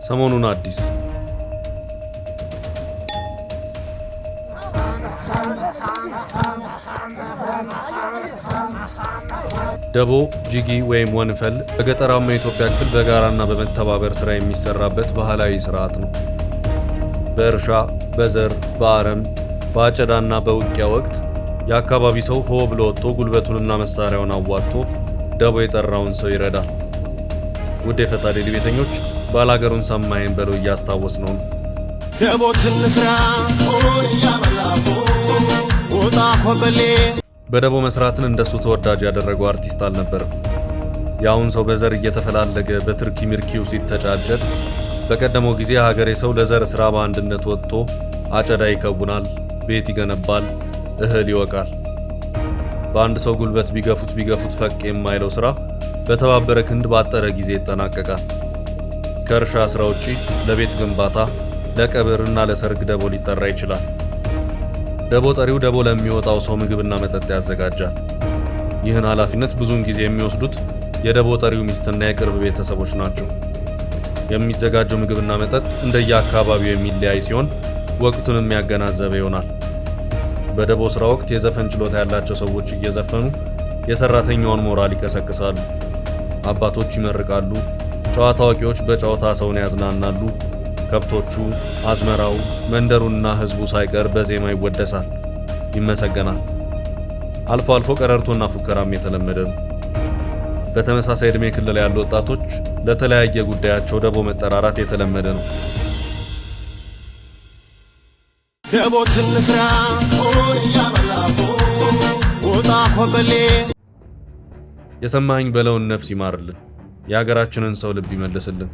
ሰሞኑን አዲስ ደቦ ጂጊ ወይም ወንፈል በገጠራማ የኢትዮጵያ ክፍል በጋራና በመተባበር ስራ የሚሰራበት ባህላዊ ስርዓት ነው። በእርሻ፣ በዘር፣ በአረም፣ በአጨዳና በውቂያ ወቅት የአካባቢ ሰው ሆ ብሎ ወጥቶ ጉልበቱንና መሳሪያውን አዋጥቶ ደቦ የጠራውን ሰው ይረዳል። ውድ የፈታ ዴይሊ ቤተኞች ባላገሩን ሰማይን በለው እያስታወስ ነው። ደቦትን ስራ ያመላፎ ወጣ ሆበሌ በደቦ መስራትን እንደሱ ተወዳጅ ያደረገው አርቲስት አልነበረም። ያውን ሰው በዘር እየተፈላለገ በትርኪ ምርኪው ሲተጫጨድ በቀደመው ጊዜ ሀገሬ ሰው ለዘር ስራ በአንድነት ወጥቶ አጨዳ ይከውናል፣ ቤት ይገነባል፣ እህል ይወቃል። በአንድ ሰው ጉልበት ቢገፉት ፈቅ የማይለው ስራ በተባበረ ክንድ ባጠረ ጊዜ ይጠናቀቃል። ከእርሻ ስራ ውጪ ለቤት ግንባታ፣ ለቀብርና ለሰርግ ደቦ ሊጠራ ይችላል። ደቦ ጠሪው ደቦ ለሚወጣው ሰው ምግብና መጠጥ ያዘጋጃል። ይህን ኃላፊነት ብዙውን ጊዜ የሚወስዱት የደቦ ጠሪው ሚስትና የቅርብ ቤተሰቦች ናቸው። የሚዘጋጀው ምግብና መጠጥ እንደየአካባቢው የሚለያይ ሲሆን ወቅቱን የሚያገናዘበ ይሆናል። በደቦ ስራ ወቅት የዘፈን ችሎታ ያላቸው ሰዎች እየዘፈኑ የሰራተኛውን ሞራል ይቀሰቅሳሉ። አባቶች ይመርቃሉ፣ ጨዋታ አዋቂዎች በጨዋታ ሰውን ያዝናናሉ። ከብቶቹ፣ አዝመራው፣ መንደሩና ህዝቡ ሳይቀር በዜማ ይወደሳል፣ ይመሰገናል። አልፎ አልፎ ቀረርቶና ፉከራም የተለመደ ነው። በተመሳሳይ ዕድሜ ክልል ያሉ ወጣቶች ለተለያየ ጉዳያቸው ደቦ መጠራራት የተለመደ ነው። ደቦትን ስራ ያመላፎ ወጣ ሆበሌ የሰማኝ በለውን ነፍስ ይማርልን፣ የሀገራችንን ሰው ልብ ይመልስልን።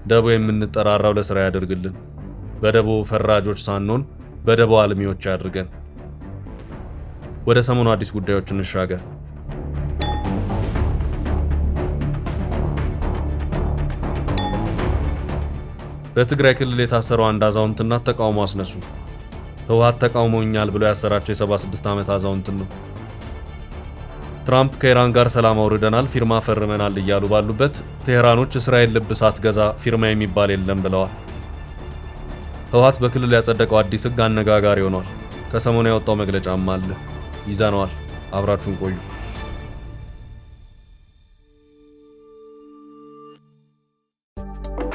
ደቦ የምንጠራራው ለሥራ ያደርግልን። በደቦ ፈራጆች ሳንሆን በደቦ አልሚዎች ያድርገን። ወደ ሰሞኑ አዲስ ጉዳዮች እንሻገር። በትግራይ ክልል የታሰረው አንድ አዛውንት እናት ተቃውሞ አስነሱ። ህወሓት ተቃውሞኛል ብሎ ያሰራቸው የ76 ዓመት አዛውንት ነው። ትራምፕ ከኢራን ጋር ሰላም አውርደናል፣ ፊርማ ፈርመናል እያሉ ባሉበት ቴህራኖች እስራኤል ልብ ሳትገዛ ፊርማ የሚባል የለም ብለዋል። ህወሓት በክልሉ ያጸደቀው አዲስ ህግ አነጋጋሪ ሆኗል። ከሰሞኑ ያወጣው መግለጫም አለ፣ ይዘነዋል። አብራችሁን ቆዩ።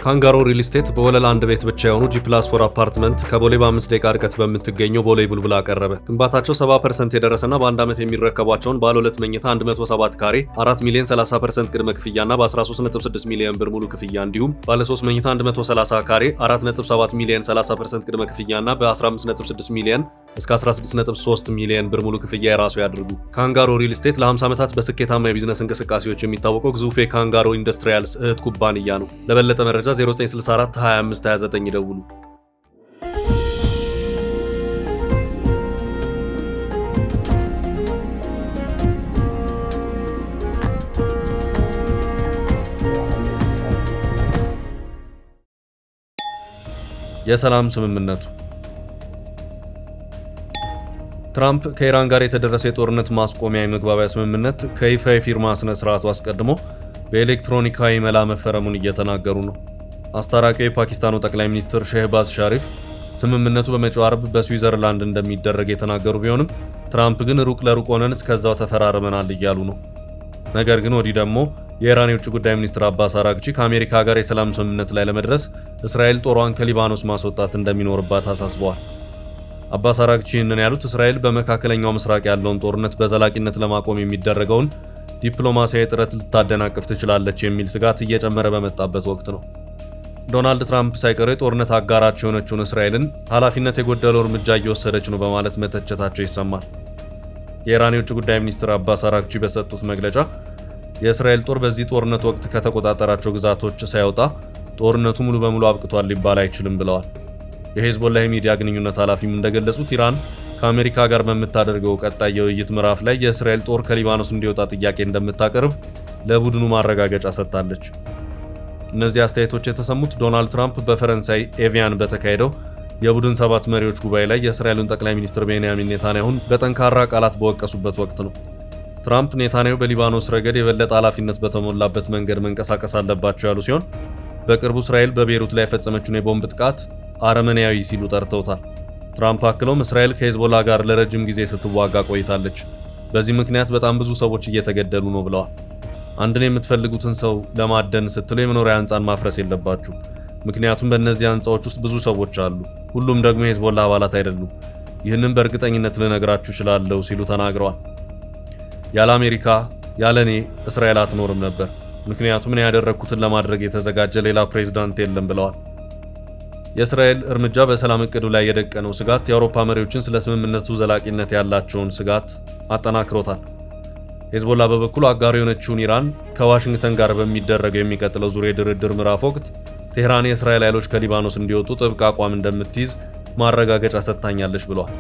ካንጋሮ ሪል ስቴት በወለል አንድ ቤት ብቻ የሆኑ G+4 አፓርትመንት ከቦሌ በ5 ደቂቃ ርቀት በምትገኘው ቦሌ ቡልቡላ አቀረበ። ግንባታቸው 70% የደረሰና በአንድ ዓመት የሚረከቧቸውን ባለ 2 መኝታ 107 ካሬ 4 ሚሊዮን 30% ቅድመ ክፍያና በ13.6 ሚሊዮን ብር ሙሉ ክፍያ እንዲሁም ባለ 3 መኝታ 130 ካሬ 4.7 ሚሊዮን 30% ቅድመ ክፍያና በ15.6 ሚሊዮን እስከ 16.3 ሚሊዮን ብር ሙሉ ክፍያ የራሱ ያድርጉ። ካንጋሮ ሪል ስቴት ለ50 ዓመታት በስኬታማ የቢዝነስ እንቅስቃሴዎች የሚታወቀው ግዙፍ የካንጋሮ ኢንዱስትሪያልስ እህት ኩባንያ ነው። ለበለጠ መረጃ 0964 25 29 ይደውሉ። የሰላም ስምምነቱ ትራምፕ ከኢራን ጋር የተደረሰ የጦርነት ማስቆሚያ የመግባቢያ ስምምነት ከይፋ የፊርማ ስነ ስርዓቱ አስቀድሞ በኤሌክትሮኒካዊ መላ መፈረሙን እየተናገሩ ነው። አስታራቂው የፓኪስታኑ ጠቅላይ ሚኒስትር ሼህባዝ ሻሪፍ ስምምነቱ በመጪው አርብ በስዊዘርላንድ እንደሚደረግ የተናገሩ ቢሆንም ትራምፕ ግን ሩቅ ለሩቅ ሆነን እስከዛው ተፈራርመናል እያሉ ነው። ነገር ግን ወዲህ ደግሞ የኢራን የውጭ ጉዳይ ሚኒስትር አባስ አራግቺ ከአሜሪካ ጋር የሰላም ስምምነት ላይ ለመድረስ እስራኤል ጦሯን ከሊባኖስ ማስወጣት እንደሚኖርባት አሳስበዋል። አባስ አራግቺ ይህንን ያሉት እስራኤል በመካከለኛው ምስራቅ ያለውን ጦርነት በዘላቂነት ለማቆም የሚደረገውን ዲፕሎማሲያዊ ጥረት ልታደናቅፍ ትችላለች የሚል ስጋት እየጨመረ በመጣበት ወቅት ነው። ዶናልድ ትራምፕ ሳይቀሩ የጦርነት አጋራቸው የሆነችውን እስራኤልን ኃላፊነት የጎደለው እርምጃ እየወሰደች ነው በማለት መተቸታቸው ይሰማል። የኢራን የውጭ ጉዳይ ሚኒስትር አባስ አራግቺ በሰጡት መግለጫ የእስራኤል ጦር በዚህ ጦርነት ወቅት ከተቆጣጠራቸው ግዛቶች ሳይወጣ ጦርነቱ ሙሉ በሙሉ አብቅቷል ሊባል አይችልም ብለዋል። የሄዝቦላ የሚዲያ ግንኙነት ኃላፊም እንደገለጹት ኢራን ከአሜሪካ ጋር በምታደርገው ቀጣይ የውይይት ምዕራፍ ላይ የእስራኤል ጦር ከሊባኖስ እንዲወጣ ጥያቄ እንደምታቀርብ ለቡድኑ ማረጋገጫ ሰጥታለች። እነዚህ አስተያየቶች የተሰሙት ዶናልድ ትራምፕ በፈረንሳይ ኤቪያን በተካሄደው የቡድን ሰባት መሪዎች ጉባኤ ላይ የእስራኤሉን ጠቅላይ ሚኒስትር ቤንያሚን ኔታንያሁን በጠንካራ ቃላት በወቀሱበት ወቅት ነው። ትራምፕ ኔታንያሁ በሊባኖስ ረገድ የበለጠ ኃላፊነት በተሞላበት መንገድ መንቀሳቀስ አለባቸው ያሉ ሲሆን በቅርቡ እስራኤል በቤይሩት ላይ የፈጸመችውን የቦምብ ጥቃት አረመኔያዊ ሲሉ ጠርተውታል። ትራምፕ አክለውም እስራኤል ከሄዝቦላ ጋር ለረጅም ጊዜ ስትዋጋ ቆይታለች፣ በዚህ ምክንያት በጣም ብዙ ሰዎች እየተገደሉ ነው ብለዋል። አንድን የምትፈልጉትን ሰው ለማደን ስትሉ የመኖሪያ ህንፃን ማፍረስ የለባችሁ፣ ምክንያቱም በእነዚህ ህንፃዎች ውስጥ ብዙ ሰዎች አሉ፣ ሁሉም ደግሞ የሄዝቦላ አባላት አይደሉም፣ ይህንን በእርግጠኝነት ልነግራችሁ እችላለሁ ሲሉ ተናግረዋል። ያለ አሜሪካ ያለ እኔ እስራኤል አትኖርም ነበር፣ ምክንያቱም እኔ ያደረግኩትን ለማድረግ የተዘጋጀ ሌላ ፕሬዝዳንት የለም ብለዋል። የእስራኤል እርምጃ በሰላም እቅዱ ላይ የደቀነው ስጋት የአውሮፓ መሪዎችን ስለ ስምምነቱ ዘላቂነት ያላቸውን ስጋት አጠናክሮታል። ሄዝቦላ በበኩሉ አጋር የሆነችውን ኢራን ከዋሽንግተን ጋር በሚደረገው የሚቀጥለው ዙር የድርድር ምዕራፍ ወቅት ቴህራን የእስራኤል ኃይሎች ከሊባኖስ እንዲወጡ ጥብቅ አቋም እንደምትይዝ ማረጋገጫ ሰጥታኛለች ብለዋል።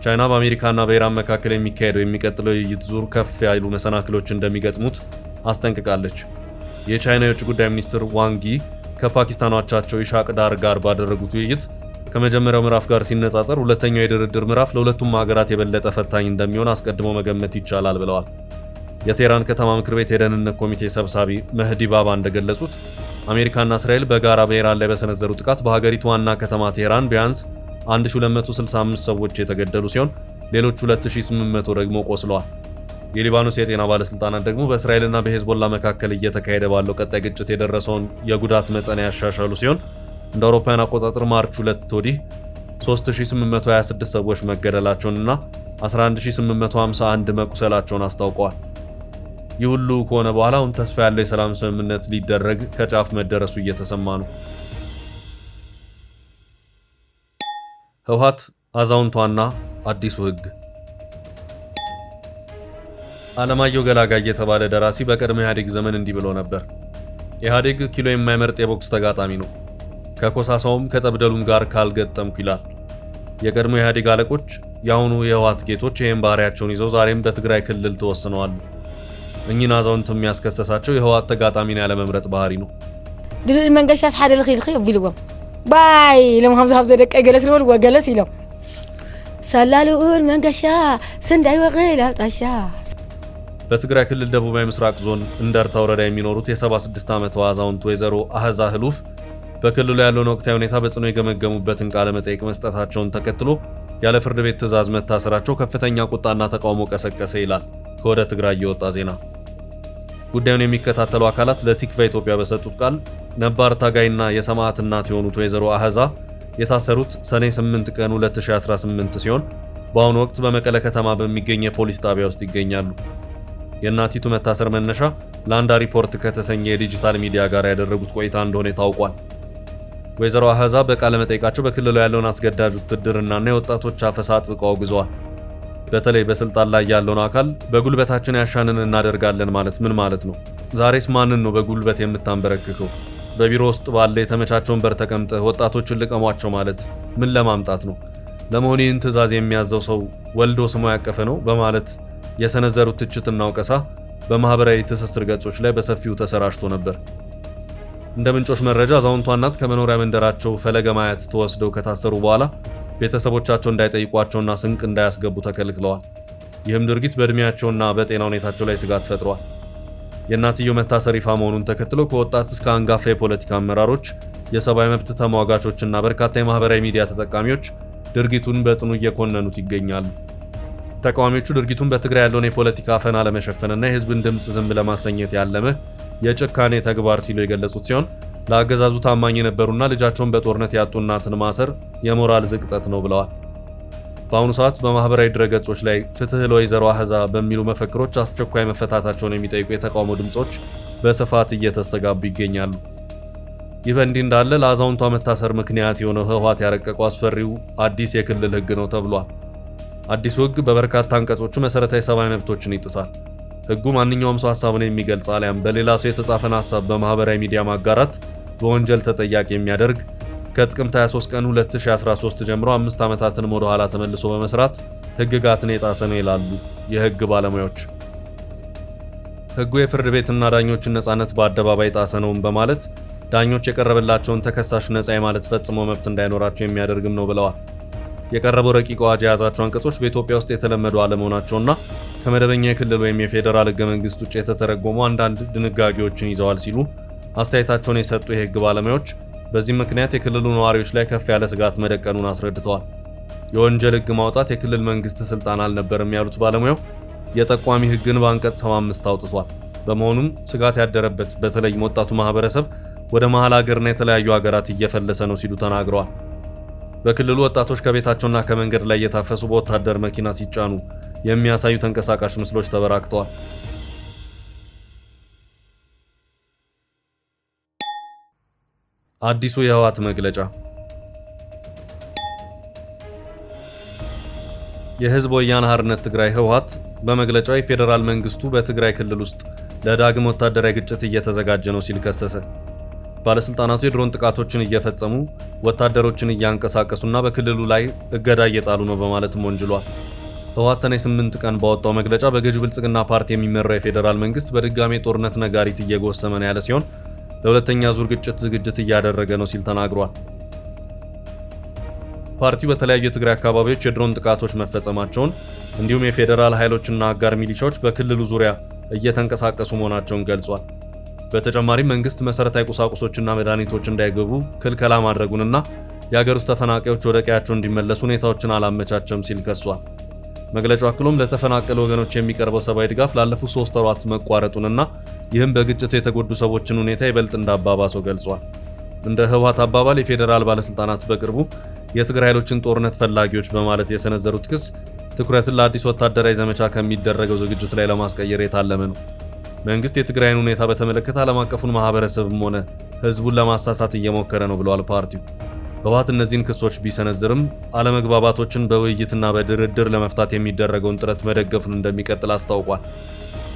ቻይና በአሜሪካና በኢራን መካከል የሚካሄደው የሚቀጥለው የውይይት ዙር ከፍ ያሉ መሰናክሎች እንደሚገጥሙት አስጠንቅቃለች። የቻይና የውጭ ጉዳይ ሚኒስትር ዋንግ ይ ከፓኪስታን አቻቸው ኢሻቅ ዳር ጋር ባደረጉት ውይይት ከመጀመሪያው ምዕራፍ ጋር ሲነጻጸር ሁለተኛው የድርድር ምዕራፍ ለሁለቱም ሀገራት የበለጠ ፈታኝ እንደሚሆን አስቀድሞ መገመት ይቻላል ብለዋል። የቴህራን ከተማ ምክር ቤት የደህንነት ኮሚቴ ሰብሳቢ መህዲ ባባ እንደገለጹት አሜሪካና እስራኤል በጋራ በኢራን ላይ በሰነዘሩ ጥቃት በሀገሪቱ ዋና ከተማ ቴህራን ቢያንስ 1265 ሰዎች የተገደሉ ሲሆን ሌሎች 2800 ደግሞ ቆስለዋል። የሊባኖስ የጤና ባለስልጣናት ደግሞ በእስራኤልና በሄዝቦላ መካከል እየተካሄደ ባለው ቀጣይ ግጭት የደረሰውን የጉዳት መጠን ያሻሻሉ ሲሆን እንደ አውሮፓውያን አቆጣጠር ማርች 2 ወዲህ 3826 ሰዎች መገደላቸውንና 11851 መቁሰላቸውን አስታውቀዋል። ይህ ሁሉ ከሆነ በኋላ አሁን ተስፋ ያለው የሰላም ስምምነት ሊደረግ ከጫፍ መደረሱ እየተሰማ ነው። ህወሓት አዛውንቷና አዲሱ ህግ። አለማየሁ ገላጋይ የተባለ ደራሲ በቀድሞ ኢህአዴግ ዘመን እንዲህ ብሎ ነበር። ኢህአዴግ ኪሎ የማይመርጥ የቦክስ ተጋጣሚ ነው፣ ከኮሳሳውም ከጠብደሉም ጋር ካልገጠምኩ ይላል። የቀድሞ ኢህአዴግ አለቆች የአሁኑ የህወሓት ጌቶች ይህን ባህሪያቸውን ይዘው ዛሬም በትግራይ ክልል ተወስነዋል። እኚህን አዛውንት የሚያስከሰሳቸው የህወሓት ተጋጣሚን ያለመምረጥ ባህሪ ነው። ድል መንገሻስ ሓደ ለኺልኺ ቢልዎም ባይ ለምሃም ዝሃብ ዘደቀ ገለስ ልበል ወገለስ ኢሎም ሰላሉን መንገሻ ስንዳይ ወቅል አብጣሻ። በትግራይ ክልል ደቡባዊ ምስራቅ ዞን እንደርታ ወረዳ የሚኖሩት የ76 ዓመቷ አዛውንት ወይዘሮ አህዛ ህሉፍ በክልሉ ያለውን ወቅታዊ ሁኔታ በጽኑ የገመገሙበትን ቃለ መጠይቅ መስጠታቸውን ተከትሎ ያለ ፍርድ ቤት ትዕዛዝ መታሰራቸው ከፍተኛ ቁጣና ተቃውሞ ቀሰቀሰ ይላል ከወደ ትግራይ የወጣ ዜና። ጉዳዩን የሚከታተሉ አካላት ለቲክቫ ኢትዮጵያ በሰጡት ቃል ነባር ታጋይና የሰማዕት እናት የሆኑት ወይዘሮ አህዛ የታሰሩት ሰኔ 8 ቀን 2018 ሲሆን በአሁኑ ወቅት በመቀለ ከተማ በሚገኝ የፖሊስ ጣቢያ ውስጥ ይገኛሉ። የእናቲቱ መታሰር መነሻ ላንዳ ሪፖርት ከተሰኘ የዲጂታል ሚዲያ ጋር ያደረጉት ቆይታ እንደሆነ ታውቋል። ወይዘሮ አህዛ በቃለ መጠይቃቸው በክልሉ ያለውን አስገዳጅ ውትድርናና የወጣቶች አፈሳ አጥብቀው አውግዘዋል። በተለይ በስልጣን ላይ ያለውን አካል በጉልበታችን ያሻንን እናደርጋለን ማለት ምን ማለት ነው? ዛሬስ ማንን ነው በጉልበት የምታንበረክከው? በቢሮ ውስጥ ባለ የተመቻቸ ወንበር ተቀምጠህ ወጣቶችን ልቀሟቸው ማለት ምን ለማምጣት ነው? ለመሆኑ ይህን ትዕዛዝ የሚያዘው ሰው ወልዶ ስሙ ያቀፈ ነው? በማለት የሰነዘሩት ትችትና ወቀሳ በማህበራዊ ትስስር ገጾች ላይ በሰፊው ተሰራጭቶ ነበር። እንደ ምንጮች መረጃ አዛውንቷ እናት ከመኖሪያ መንደራቸው ፈለገ ማያት ተወስደው ከታሰሩ በኋላ ቤተሰቦቻቸው እንዳይጠይቋቸውና ስንቅ እንዳያስገቡ ተከልክለዋል። ይህም ድርጊት በእድሜያቸውና በጤና ሁኔታቸው ላይ ስጋት ፈጥሯል። የእናትየው መታሰር ይፋ መሆኑን ተከትሎ ከወጣት እስከ አንጋፋ የፖለቲካ አመራሮች፣ የሰብአዊ መብት ተሟጋቾችና በርካታ የማህበራዊ ሚዲያ ተጠቃሚዎች ድርጊቱን በጽኑ እየኮነኑት ይገኛሉ። ተቃዋሚዎቹ ድርጊቱን በትግራይ ያለውን የፖለቲካ አፈና ለመሸፈንና የህዝብን ድምፅ ዝም ለማሰኘት ያለመ የጭካኔ ተግባር ሲሉ የገለጹት ሲሆን ለአገዛዙ ታማኝ የነበሩና ልጃቸውን በጦርነት ያጡ እናትን ማሰር የሞራል ዝቅጠት ነው ብለዋል። በአሁኑ ሰዓት በማህበራዊ ድረገጾች ላይ ፍትህ ለወይዘሮ አህዛ በሚሉ መፈክሮች አስቸኳይ መፈታታቸውን የሚጠይቁ የተቃውሞ ድምጾች በስፋት እየተስተጋቡ ይገኛሉ። ይህ በእንዲህ እንዳለ ለአዛውንቷ መታሰር ምክንያት የሆነው ህወሓት ያረቀቀው አስፈሪው አዲስ የክልል ህግ ነው ተብሏል። አዲሱ ህግ በበርካታ አንቀጾቹ መሰረታዊ ሰብአዊ መብቶችን ይጥሳል። ህጉ ማንኛውም ሰው ሐሳቡን የሚገልጽ አሊያም በሌላ ሰው የተጻፈን ሐሳብ በማህበራዊ ሚዲያ ማጋራት በወንጀል ተጠያቂ የሚያደርግ፣ ከጥቅምት 23 ቀን 2013 ጀምሮ 5 ዓመታትን ወደ ኋላ ተመልሶ በመስራት ህግጋትን የጣሰ ነው ይላሉ የህግ ባለሙያዎች። ህጉ የፍርድ ቤትና ዳኞችን ነጻነት በአደባባይ ጣሰ ነውም በማለት ዳኞች የቀረበላቸውን ተከሳሽ ነጻ የማለት ፈጽሞ መብት እንዳይኖራቸው የሚያደርግም ነው ብለዋል። የቀረበው ረቂቅ አዋጅ የያዛቸው አንቀጾች በኢትዮጵያ ውስጥ የተለመዱ አለመሆናቸውና ከመደበኛ የክልል ወይም የፌዴራል ህገ መንግስት ውጭ የተተረጎሙ አንዳንድ ድንጋጌዎችን ይዘዋል ሲሉ አስተያየታቸውን የሰጡ የህግ ባለሙያዎች በዚህ ምክንያት የክልሉ ነዋሪዎች ላይ ከፍ ያለ ስጋት መደቀኑን አስረድተዋል። የወንጀል ህግ ማውጣት የክልል መንግስት ስልጣን አልነበረም ያሉት ባለሙያው የጠቋሚ ህግን በአንቀጽ 75 አውጥቷል። በመሆኑም ስጋት ያደረበት በተለይም ወጣቱ ማህበረሰብ ወደ መሃል ሀገርና የተለያዩ ሀገራት እየፈለሰ ነው ሲሉ ተናግረዋል። በክልሉ ወጣቶች ከቤታቸውና ከመንገድ ላይ እየታፈሱ በወታደር መኪና ሲጫኑ የሚያሳዩ ተንቀሳቃሽ ምስሎች ተበራክተዋል። አዲሱ የህወሓት መግለጫ። የህዝብ ወያነ ሓርነት ትግራይ ህወሓት በመግለጫው የፌዴራል መንግስቱ በትግራይ ክልል ውስጥ ለዳግም ወታደራዊ ግጭት እየተዘጋጀ ነው ሲል ከሰሰ። ባለስልጣናቱ የድሮን ጥቃቶችን እየፈጸሙ ወታደሮችን እያንቀሳቀሱና በክልሉ ላይ እገዳ እየጣሉ ነው በማለትም ወንጅሏል። ህወሓት ሰኔ 8 ቀን ባወጣው መግለጫ በገዢው ብልጽግና ፓርቲ የሚመራው የፌዴራል መንግስት በድጋሚ ጦርነት ነጋሪት እየጎሰመ ነው ያለ ሲሆን ለሁለተኛ ዙር ግጭት ዝግጅት እያደረገ ነው ሲል ተናግሯል። ፓርቲው በተለያዩ የትግራይ አካባቢዎች የድሮን ጥቃቶች መፈጸማቸውን እንዲሁም የፌዴራል ኃይሎችና አጋር ሚሊሻዎች በክልሉ ዙሪያ እየተንቀሳቀሱ መሆናቸውን ገልጿል። በተጨማሪም መንግስት መሰረታዊ ቁሳቁሶችና መድኃኒቶች እንዳይገቡ ክልከላ ማድረጉንና የሀገር ውስጥ ተፈናቃዮች ወደ ቀያቸው እንዲመለሱ ሁኔታዎችን አላመቻቸም ሲል ከሷል። መግለጫው አክሎም ለተፈናቀሉ ወገኖች የሚቀርበው ሰብአዊ ድጋፍ ላለፉት 3 ወራት መቋረጡንና ይህም በግጭት የተጎዱ ሰዎችን ሁኔታ ይበልጥ እንዳባባሰው ገልጿል። እንደ ህወሓት አባባል የፌዴራል ባለስልጣናት በቅርቡ የትግራይ ኃይሎችን ጦርነት ፈላጊዎች በማለት የሰነዘሩት ክስ ትኩረትን ለአዲስ ወታደራዊ ዘመቻ ከሚደረገው ዝግጅት ላይ ለማስቀየር የታለመ ነው። መንግስት የትግራይን ሁኔታ በተመለከተ ዓለም አቀፉን ማህበረሰብም ሆነ ህዝቡን ለማሳሳት እየሞከረ ነው ብለዋል ፓርቲው። ህወሓት እነዚህን ክሶች ቢሰነዝርም አለመግባባቶችን በውይይትና በድርድር ለመፍታት የሚደረገውን ጥረት መደገፉን እንደሚቀጥል አስታውቋል።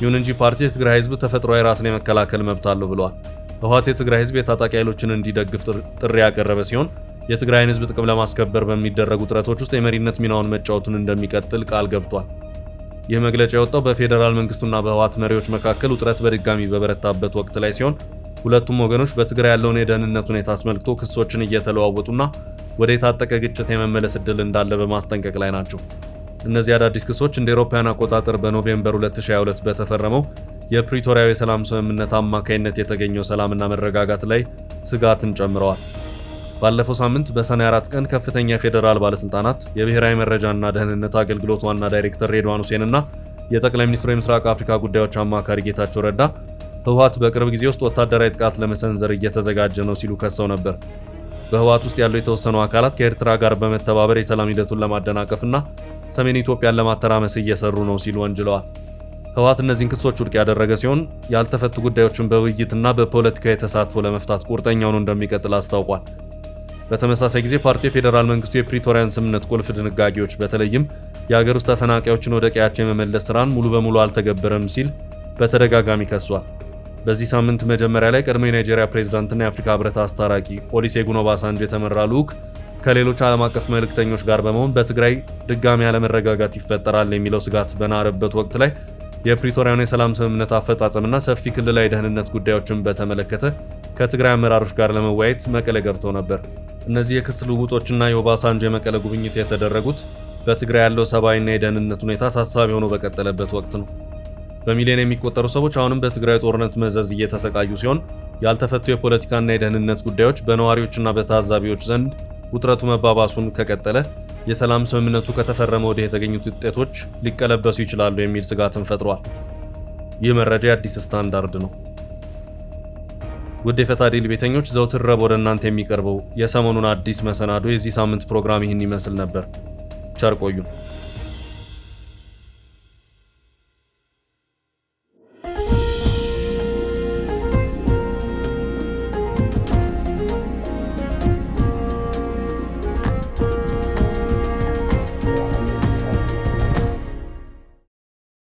ይሁን እንጂ ፓርቲው የትግራይ ህዝብ ተፈጥሯዊ ራስን የመከላከል መብት አለው ብለዋል። ህወሓት የትግራይ ህዝብ የታጣቂ ኃይሎችን እንዲደግፍ ጥሪ ያቀረበ ሲሆን የትግራይን ህዝብ ጥቅም ለማስከበር በሚደረጉ ጥረቶች ውስጥ የመሪነት ሚናውን መጫወቱን እንደሚቀጥል ቃል ገብቷል። ይህ መግለጫ የወጣው በፌዴራል መንግስቱና በህወሓት መሪዎች መካከል ውጥረት በድጋሚ በበረታበት ወቅት ላይ ሲሆን ሁለቱም ወገኖች በትግራይ ያለውን የደህንነት ሁኔታ አስመልክቶ ክሶችን እየተለዋወጡና ወደ የታጠቀ ግጭት የመመለስ ዕድል እንዳለ በማስጠንቀቅ ላይ ናቸው። እነዚህ አዳዲስ ክሶች እንደ አውሮፓውያን አቆጣጠር በኖቬምበር 2022 በተፈረመው የፕሪቶሪያው የሰላም ስምምነት አማካይነት የተገኘው ሰላምና መረጋጋት ላይ ስጋትን ጨምረዋል። ባለፈው ሳምንት በሰኔ 4 ቀን ከፍተኛ የፌዴራል ባለስልጣናት የብሔራዊ መረጃና ደህንነት አገልግሎት ዋና ዳይሬክተር ሬድዋን ሁሴንና የጠቅላይ ሚኒስትሩ የምስራቅ አፍሪካ ጉዳዮች አማካሪ ጌታቸው ረዳ ህወሓት በቅርብ ጊዜ ውስጥ ወታደራዊ ጥቃት ለመሰንዘር እየተዘጋጀ ነው ሲሉ ከሰው ነበር። በህወሓት ውስጥ ያሉ የተወሰኑ አካላት ከኤርትራ ጋር በመተባበር የሰላም ሂደቱን ለማደናቀፍና ሰሜን ኢትዮጵያን ለማተራመስ እየሰሩ ነው ሲሉ ወንጅለዋል። ህወሓት እነዚህን ክሶች ውድቅ ያደረገ ሲሆን ያልተፈቱ ጉዳዮችን በውይይትና በፖለቲካዊ ተሳትፎ ለመፍታት ቁርጠኛ ሆኖ እንደሚቀጥል አስታውቋል። በተመሳሳይ ጊዜ ፓርቲው የፌዴራል መንግስቱ የፕሪቶሪያን ስምምነት ቁልፍ ድንጋጌዎች በተለይም የሀገር ውስጥ ተፈናቃዮችን ወደ ቀያቸው የመመለስ ስራን ሙሉ በሙሉ አልተገበረም ሲል በተደጋጋሚ ከሷል። በዚህ ሳምንት መጀመሪያ ላይ ቀድሞ የናይጄሪያ ፕሬዝዳንትና የአፍሪካ ህብረት አስታራቂ ኦሉሴጉን ኦባሳንጆ የተመራ ልዑክ ከሌሎች ዓለም አቀፍ መልእክተኞች ጋር በመሆን በትግራይ ድጋሚ አለመረጋጋት ይፈጠራል የሚለው ስጋት በናረበት ወቅት ላይ የፕሪቶሪያውን የሰላም ስምምነት አፈጻጸምና ሰፊ ክልላዊ ደህንነት ጉዳዮችን በተመለከተ ከትግራይ አመራሮች ጋር ለመወያየት መቀለ ገብተው ነበር። እነዚህ የክስ ልውውጦችና የኦባሳንጆ የመቀለ ጉብኝት የተደረጉት በትግራይ ያለው ሰብአዊና የደህንነት ሁኔታ አሳሳቢ ሆኖ በቀጠለበት ወቅት ነው። በሚሊዮን የሚቆጠሩ ሰዎች አሁንም በትግራይ ጦርነት መዘዝ እየተሰቃዩ ሲሆን ያልተፈቱ የፖለቲካና የደህንነት ጉዳዮች በነዋሪዎችና በታዛቢዎች ዘንድ ውጥረቱ መባባሱን ከቀጠለ የሰላም ስምምነቱ ከተፈረመ ወዲህ የተገኙት ውጤቶች ሊቀለበሱ ይችላሉ የሚል ስጋትን ፈጥሯል። ይህ መረጃ የአዲስ ስታንዳርድ ነው። ውድ የፈታ ዴይሊ ቤተኞች ዘውትር ረቡዕ ወደ እናንተ የሚቀርበው የሰሞኑን አዲስ መሰናዶ የዚህ ሳምንት ፕሮግራም ይህን ይመስል ነበር። ቸር ቆዩን።